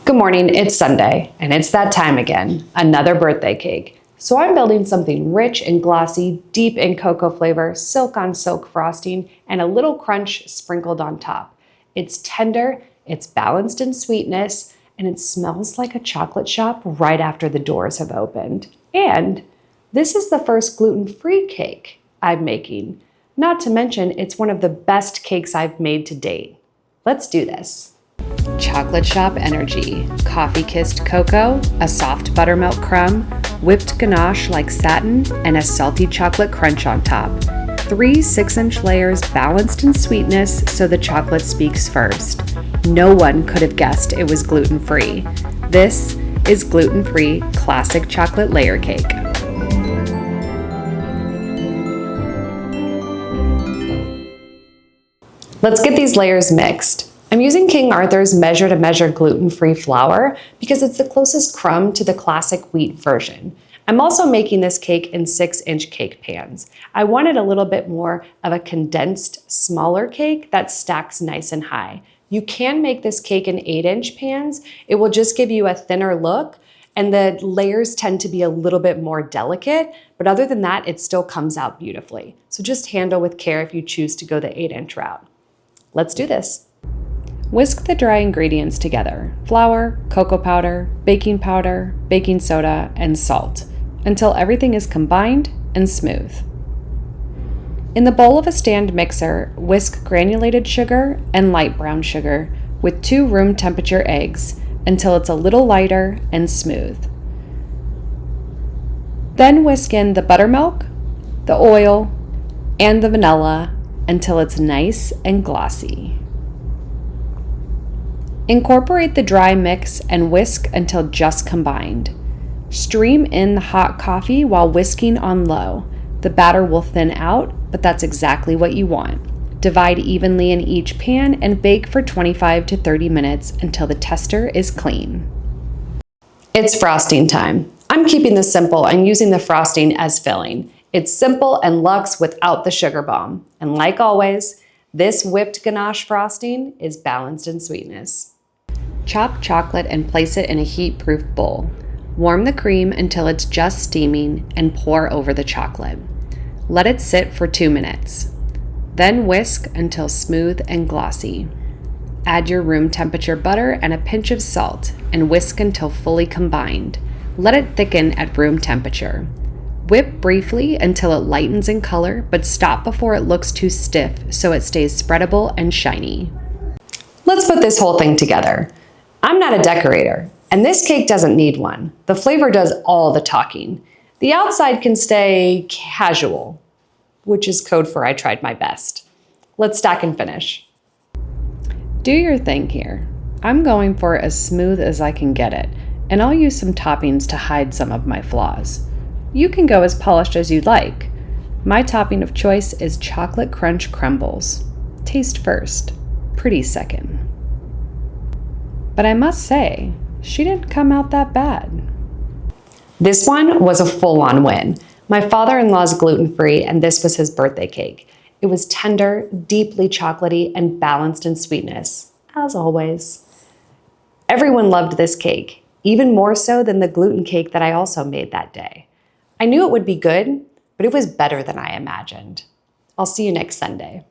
Good morning, it's Sunday, and it's that time again, another birthday cake. So I'm building something rich and glossy, deep in cocoa flavor, silk on silk frosting, and a little crunch sprinkled on top. It's tender, it's balanced in sweetness, and it smells like a chocolate shop right after the doors have opened. And this is the first gluten-free cake I'm making. Not to mention, it's one of the best cakes I've made to date. Let's do this. Chocolate shop energy, coffee-kissed cocoa, a soft buttermilk crumb, whipped ganache like satin, and a salty chocolate crunch on top. 3 6-inch layers balanced in sweetness so the chocolate speaks first. No one could have guessed it was gluten-free. This is gluten-free classic chocolate layer cake. Let's get these layers mixed. I'm using King Arthur's measure-to-measure gluten-free flour because it's the closest crumb to the classic wheat version. I'm also making this cake in 6-inch cake pans. I wanted a little bit more of a condensed, smaller cake that stacks nice and high. You can make this cake in 8-inch pans. It will just give you a thinner look, and the layers tend to be a little bit more delicate, but other than that, it still comes out beautifully. So just handle with care if you choose to go the 8-inch route. Let's do this. Whisk the dry ingredients together, flour, cocoa powder, baking soda, and salt, until everything is combined and smooth. In the bowl of a stand mixer, whisk granulated sugar and light brown sugar with 2 room temperature eggs until it's a little lighter and smooth. Then whisk in the buttermilk, the oil, and the vanilla until it's nice and glossy. Incorporate the dry mix and whisk until just combined. Stream in the hot coffee while whisking on low. The batter will thin out, but that's exactly what you want. Divide evenly in each pan and bake for 25 to 30 minutes until the tester is clean. It's frosting time. I'm keeping this simple and using the frosting as filling. It's simple and luxe without the sugar bomb. And like always, this whipped ganache frosting is balanced in sweetness. Chop chocolate and place it in a heat-proof bowl. Warm the cream until it's just steaming and pour over the chocolate. Let it sit for 2 minutes. Then whisk until smooth and glossy. Add your room temperature butter and a pinch of salt and whisk until fully combined. Let it thicken at room temperature. Whip briefly until it lightens in color, but stop before it looks too stiff so it stays spreadable and shiny. Let's put this whole thing together. I'm not a decorator, and this cake doesn't need one. The flavor does all the talking. The outside can stay casual, which is code for I tried my best. Let's stack and finish. Do your thing here. I'm going for as smooth as I can get it, and I'll use some toppings to hide some of my flaws. You can go as polished as you'd like. My topping of choice is chocolate crunch crumbles. Taste first, pretty second. But I must say, she didn't come out that bad. This one was a full-on win. My father-in-law's gluten-free, and this was his birthday cake. It was tender, deeply chocolatey, and balanced in sweetness, as always. Everyone loved this cake, even more so than the gluten cake that I also made that day. I knew it would be good, but it was better than I imagined. I'll see you next Sunday.